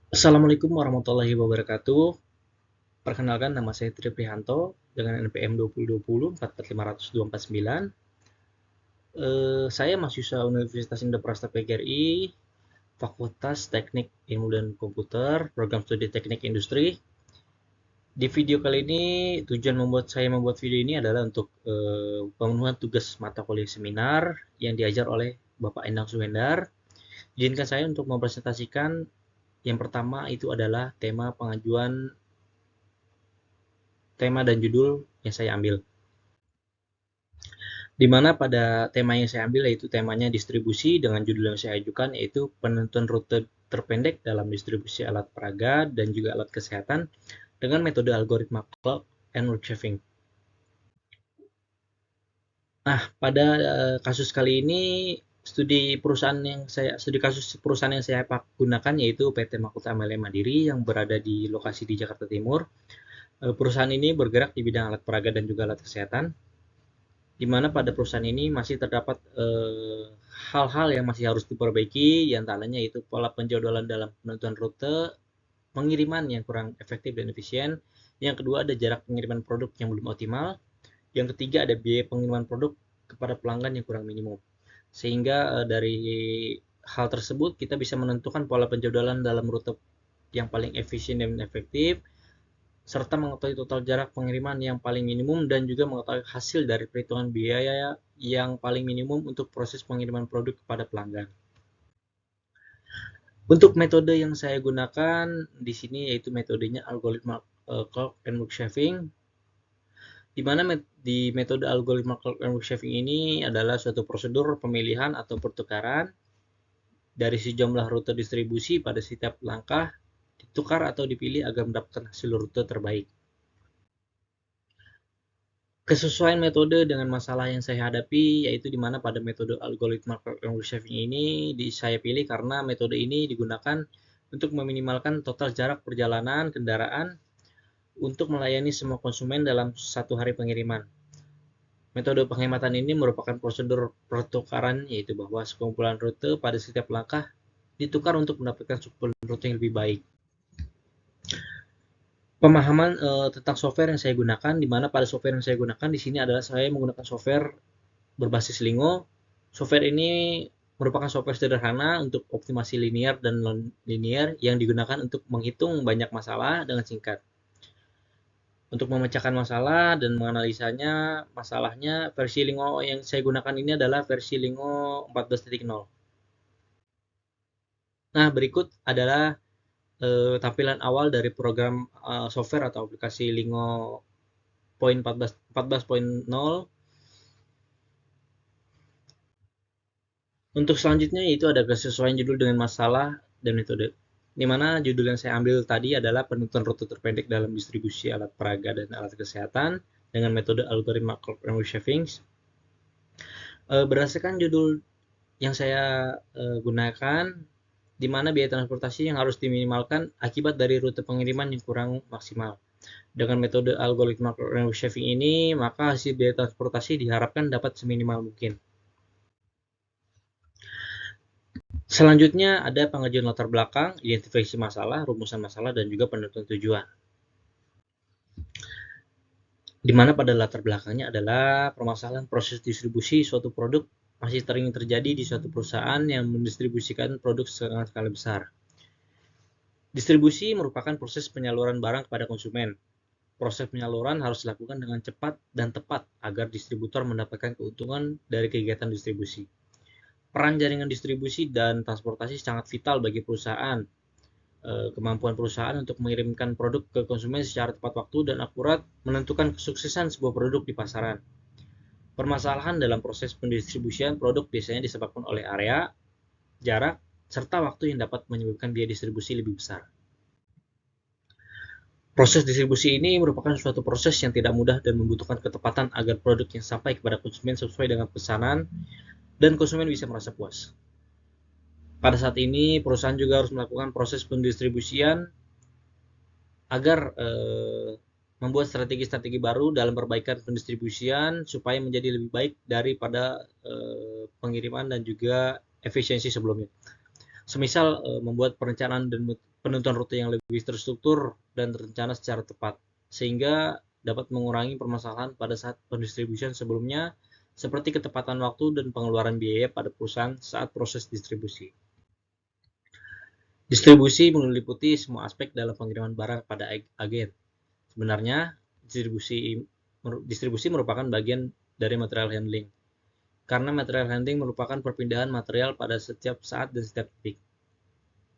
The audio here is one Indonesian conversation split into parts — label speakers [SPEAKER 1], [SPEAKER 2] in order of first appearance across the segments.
[SPEAKER 1] Assalamualaikum warahmatullahi wabarakatuh. Perkenalkan, nama saya Tri Prihanto dengan NPM 2020 44502449. Saya mahasiswa Universitas Indonesia PGRI, Fakultas Teknik Ilmu dan Komputer, Program Studi Teknik Industri. Di video kali ini, tujuan saya membuat video ini adalah untuk pemenuhan tugas mata kuliah seminar yang diajar oleh Bapak Endang Suhendar. Izinkan saya untuk mempresentasikan yang pertama itu adalah tema dan judul yang saya ambil. Di mana pada tema yang saya ambil yaitu temanya distribusi dengan judul yang saya ajukan yaitu penentuan rute terpendek dalam distribusi alat peraga dan juga alat kesehatan dengan metode algoritma clock and workshaving. Nah, pada kasus kali ini studi kasus perusahaan yang saya gunakan yaitu PT Mahkota MLM Mandiri yang berada di lokasi di Jakarta Timur. Perusahaan ini bergerak di bidang alat peraga dan juga alat kesehatan, di mana pada perusahaan ini masih terdapat hal-hal yang masih harus diperbaiki, di antaranya yaitu pola penjadwalan dalam penentuan rute, pengiriman yang kurang efektif dan efisien, yang kedua ada jarak pengiriman produk yang belum optimal, yang ketiga ada biaya pengiriman produk kepada pelanggan yang kurang minimum. Sehingga dari hal tersebut kita bisa menentukan pola penjadwalan dalam rute yang paling efisien dan efektif, serta mengetahui total jarak pengiriman yang paling minimum dan juga mengetahui hasil dari perhitungan biaya yang paling minimum untuk proses pengiriman produk kepada pelanggan. Untuk metode yang saya gunakan di sini yaitu metodenya algoritma clock and work shaving, di mana di metode algoritma clock and work shaving ini adalah suatu prosedur pemilihan atau pertukaran dari sejumlah rute distribusi pada setiap langkah ditukar atau dipilih agar mendapatkan hasil rute terbaik. Kesesuaian metode dengan masalah yang saya hadapi yaitu di mana pada metode algoritma clock shaving ini saya pilih karena metode ini digunakan untuk meminimalkan total jarak perjalanan kendaraan untuk melayani semua konsumen dalam satu hari pengiriman. Metode penghematan ini merupakan prosedur pertukaran yaitu bahwa sekumpulan rute pada setiap langkah ditukar untuk mendapatkan sekumpulan rute yang lebih baik. Pemahaman tentang software yang saya gunakan, di mana pada software yang saya gunakan di sini adalah saya menggunakan software berbasis Lingo. Software ini merupakan software sederhana untuk optimasi linear dan non-linear yang digunakan untuk menghitung banyak masalah dengan singkat. Untuk memecahkan masalah dan menganalisanya, masalahnya versi Lingo yang saya gunakan ini adalah versi Lingo 14.0. Nah, berikut adalah tampilan awal dari program software atau aplikasi Lingo poin 14.0. Untuk selanjutnya itu ada kesesuaian judul dengan masalah dan metode. Di mana judul yang saya ambil tadi adalah penentuan rute terpendek dalam distribusi alat peraga dan alat kesehatan dengan metode algoritma clock and shaving. Berdasarkan judul yang saya gunakan, di mana biaya transportasi yang harus diminimalkan akibat dari rute pengiriman yang kurang maksimal. Dengan metode algoritma clock and shaving ini, maka hasil biaya transportasi diharapkan dapat seminimal mungkin. Selanjutnya ada pengajuan latar belakang, identifikasi masalah, rumusan masalah, dan juga penentuan tujuan. Di mana pada latar belakangnya adalah permasalahan proses distribusi suatu produk masih sering terjadi di suatu perusahaan yang mendistribusikan produk dengan skala besar. Distribusi merupakan proses penyaluran barang kepada konsumen. Proses penyaluran harus dilakukan dengan cepat dan tepat agar distributor mendapatkan keuntungan dari kegiatan distribusi. Peran jaringan distribusi dan transportasi sangat vital bagi perusahaan. Kemampuan perusahaan untuk mengirimkan produk ke konsumen secara tepat waktu dan akurat menentukan kesuksesan sebuah produk di pasaran. Permasalahan dalam proses pendistribusian produk biasanya disebabkan oleh area, jarak, serta waktu yang dapat menyebabkan biaya distribusi lebih besar. Proses distribusi ini merupakan suatu proses yang tidak mudah dan membutuhkan ketepatan agar produk yang sampai kepada konsumen sesuai dengan pesanan dan konsumen bisa merasa puas. Pada saat ini, perusahaan juga harus melakukan proses pendistribusian agar membuat strategi-strategi baru dalam perbaikan pendistribusian supaya menjadi lebih baik daripada pengiriman dan juga efisiensi sebelumnya. Semisal membuat perencanaan dan penentuan rute yang lebih terstruktur dan terencana secara tepat, sehingga dapat mengurangi permasalahan pada saat pendistribusian sebelumnya, seperti ketepatan waktu dan pengeluaran biaya pada perusahaan saat proses distribusi. Distribusi meliputi semua aspek dalam pengiriman barang pada agen. Sebenarnya, distribusi merupakan bagian dari material handling, karena material handling merupakan perpindahan material pada setiap saat dan setiap titik.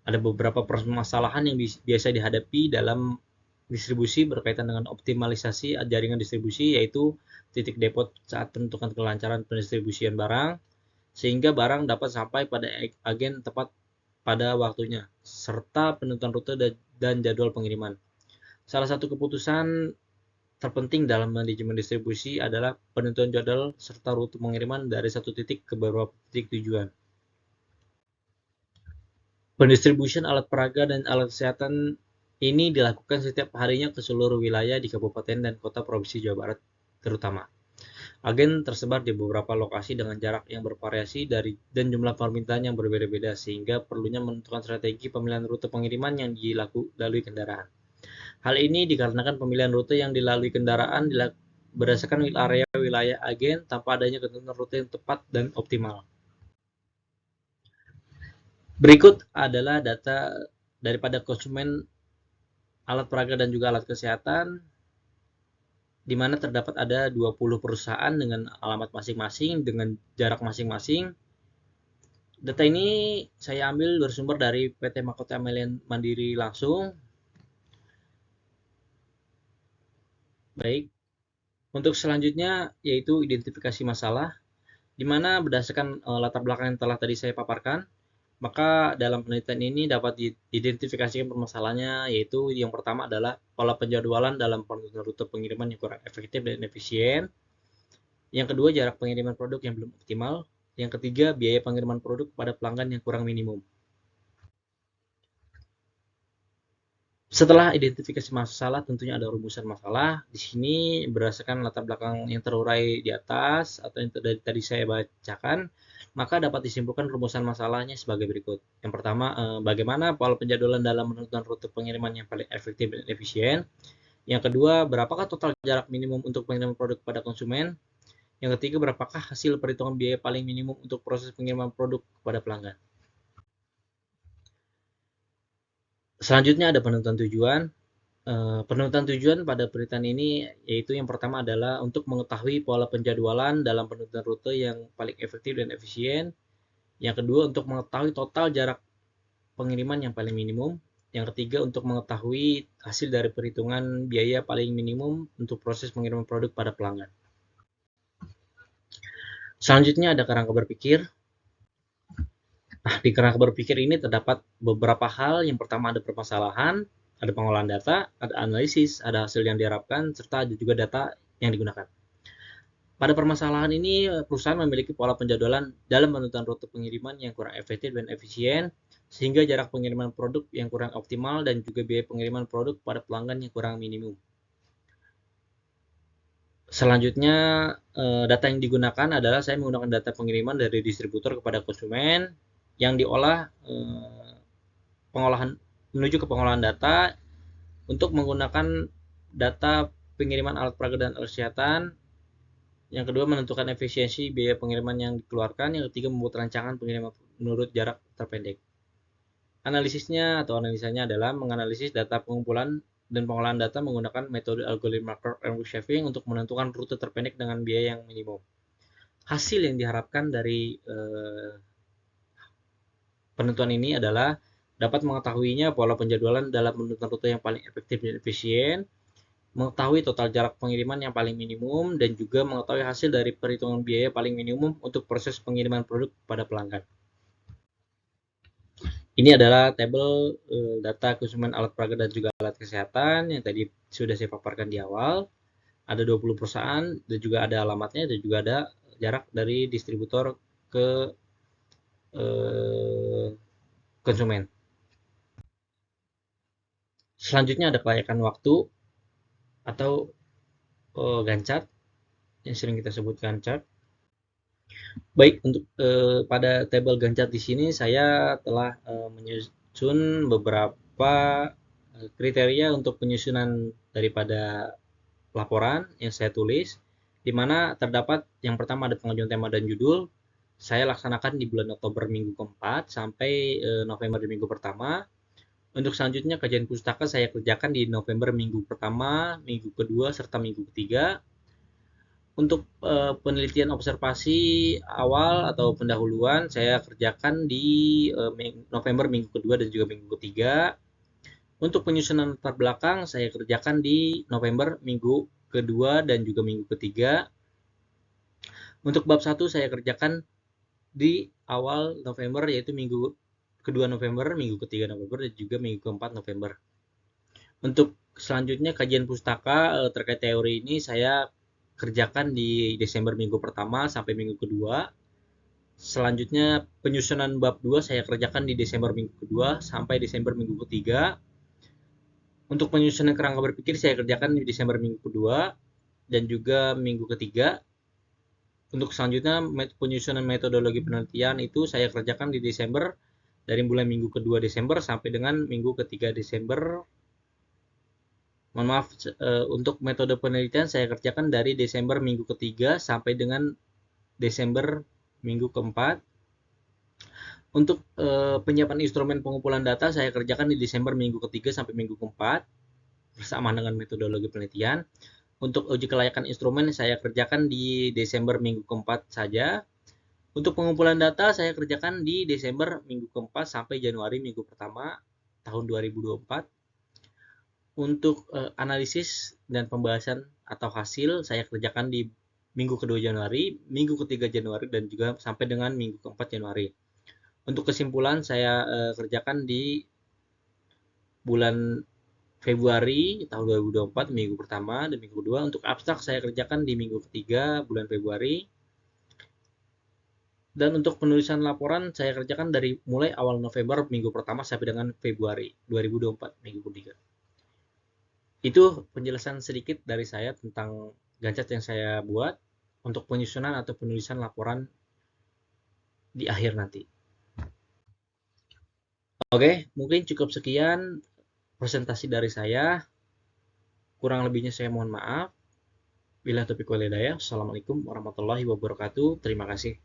[SPEAKER 1] Ada beberapa permasalahan yang biasa dihadapi dalam distribusi berkaitan dengan optimalisasi jaringan distribusi, yaitu titik depot saat menentukan kelancaran pendistribusian barang, sehingga barang dapat sampai pada agen tepat pada waktunya, serta penentuan rute dan jadwal pengiriman. Salah satu keputusan terpenting dalam manajemen distribusi adalah penentuan jadwal serta rute pengiriman dari satu titik ke beberapa titik tujuan. Pendistribusian alat peraga dan alat kesehatan ini dilakukan setiap harinya ke seluruh wilayah di kabupaten dan kota provinsi Jawa Barat terutama. Agen tersebar di beberapa lokasi dengan jarak yang bervariasi dan jumlah permintaan yang berbeda-beda, sehingga perlunya menentukan strategi pemilihan rute pengiriman yang dilalui kendaraan. Hal ini dikarenakan pemilihan rute yang dilalui kendaraan berdasarkan area wilayah agen tanpa adanya ketentuan rute yang tepat dan optimal. Berikut adalah data daripada konsumen alat peraga dan juga alat kesehatan, di mana terdapat ada 20 perusahaan dengan alamat masing-masing, dengan jarak masing-masing. Data ini saya ambil bersumber dari PT Mahkota Mandiri langsung. Baik, untuk selanjutnya yaitu identifikasi masalah, di mana berdasarkan latar belakang yang telah tadi saya paparkan, maka dalam penelitian ini dapat diidentifikasikan permasalahannya, yaitu yang pertama adalah pola penjadwalan dalam penentuan rute pengiriman yang kurang efektif dan efisien. Yang kedua, jarak pengiriman produk yang belum optimal. Yang ketiga, biaya pengiriman produk pada pelanggan yang kurang minimum. Setelah identifikasi masalah, tentunya ada rumusan masalah. Di sini berdasarkan latar belakang yang terurai di atas atau yang tadi saya bacakan, maka dapat disimpulkan rumusan masalahnya sebagai berikut. Yang pertama, bagaimana pola penjadwalan dalam menentukan rute pengiriman yang paling efektif dan efisien. Yang kedua, berapakah total jarak minimum untuk pengiriman produk pada konsumen. Yang ketiga, berapakah hasil perhitungan biaya paling minimum untuk proses pengiriman produk kepada pelanggan. Selanjutnya ada penentuan tujuan. Penentuan tujuan pada penelitian ini yaitu yang pertama adalah untuk mengetahui pola penjadwalan dalam penentuan rute yang paling efektif dan efisien. Yang kedua, untuk mengetahui total jarak pengiriman yang paling minimum. Yang ketiga, untuk mengetahui hasil dari perhitungan biaya paling minimum untuk proses pengiriman produk pada pelanggan. Selanjutnya ada kerangka berpikir. Nah, di kerangka berpikir ini terdapat beberapa hal. Yang pertama ada permasalahan, ada pengolahan data, ada analisis, ada hasil yang diharapkan, serta ada juga data yang digunakan. Pada permasalahan ini, perusahaan memiliki pola penjadwalan dalam menentukan rute pengiriman yang kurang efektif dan efisien, sehingga jarak pengiriman produk yang kurang optimal dan juga biaya pengiriman produk pada pelanggan yang kurang minimum. Selanjutnya, data yang digunakan adalah saya menggunakan data pengiriman dari distributor kepada konsumen yang diolah menuju ke pengolahan data untuk menggunakan data pengiriman alat peraga dan alat kesehatan. Yang kedua, menentukan efisiensi biaya pengiriman yang dikeluarkan. Yang ketiga, membuat rancangan pengiriman menurut jarak terpendek. Analisisnya atau analisanya adalah menganalisis data pengumpulan dan pengolahan data menggunakan metode algoritma curve and shaving untuk menentukan rute terpendek dengan biaya yang minimum. Hasil yang diharapkan dari penentuan ini adalah dapat mengetahuinya pola penjadwalan dalam menentukan rute yang paling efektif dan efisien, mengetahui total jarak pengiriman yang paling minimum, dan juga mengetahui hasil dari perhitungan biaya paling minimum untuk proses pengiriman produk pada pelanggan. Ini adalah tabel data konsumen alat peraga dan juga alat kesehatan yang tadi sudah saya paparkan di awal. Ada 20 perusahaan dan juga ada alamatnya dan juga ada jarak dari distributor ke konsumen. Selanjutnya ada kelayakan waktu atau Gantt chart yang sering kita sebut Gantt chart. Baik, untuk pada tabel Gancat di sini saya telah menyusun beberapa kriteria untuk penyusunan daripada laporan yang saya tulis, di mana terdapat yang pertama ada pengajuan tema dan judul. Saya laksanakan di bulan Oktober minggu keempat sampai November di minggu pertama. Untuk selanjutnya kajian pustaka saya kerjakan di November minggu pertama, minggu kedua, serta minggu ketiga. Untuk penelitian observasi awal atau pendahuluan saya kerjakan di November minggu kedua dan juga minggu ketiga. Untuk penyusunan latar belakang saya kerjakan di November minggu kedua dan juga minggu ketiga. Untuk bab 1 saya kerjakan di awal November, yaitu minggu kedua November, minggu ketiga November, dan juga minggu keempat November. Untuk selanjutnya kajian pustaka terkait teori ini saya kerjakan di Desember minggu pertama sampai minggu kedua. Selanjutnya penyusunan bab 2 saya kerjakan di Desember minggu kedua sampai Desember minggu ketiga. Untuk penyusunan kerangka berpikir saya kerjakan di Desember minggu kedua dan juga minggu ketiga. Untuk selanjutnya penyusunan metodologi penelitian itu saya kerjakan di Desember, dari mulai minggu kedua Desember sampai dengan minggu ketiga Desember. Mohon maaf, untuk metode penelitian saya kerjakan dari Desember minggu ketiga sampai dengan Desember minggu keempat. Untuk penyiapan instrumen pengumpulan data saya kerjakan di Desember minggu ketiga sampai minggu keempat bersamaan dengan metodologi penelitian. Untuk uji kelayakan instrumen saya kerjakan di Desember minggu keempat saja. Untuk pengumpulan data saya kerjakan di Desember minggu keempat sampai Januari minggu pertama tahun 2024. Untuk analisis dan pembahasan atau hasil saya kerjakan di minggu kedua Januari, minggu ketiga Januari, dan juga sampai dengan minggu keempat Januari. Untuk kesimpulan saya kerjakan di bulan Februari tahun 2024 minggu pertama dan minggu kedua. Untuk abstrak saya kerjakan di minggu ketiga bulan Februari. Dan untuk penulisan laporan saya kerjakan dari mulai awal November minggu pertama sampai dengan Februari 2024 minggu ketiga. Itu penjelasan sedikit dari saya tentang Gancat yang saya buat untuk penyusunan atau penulisan laporan di akhir nanti. Oke, mungkin cukup sekian presentasi dari saya. Kurang lebihnya saya mohon maaf. Bila taufiq wal hidayah. Assalamualaikum warahmatullahi wabarakatuh. Terima kasih.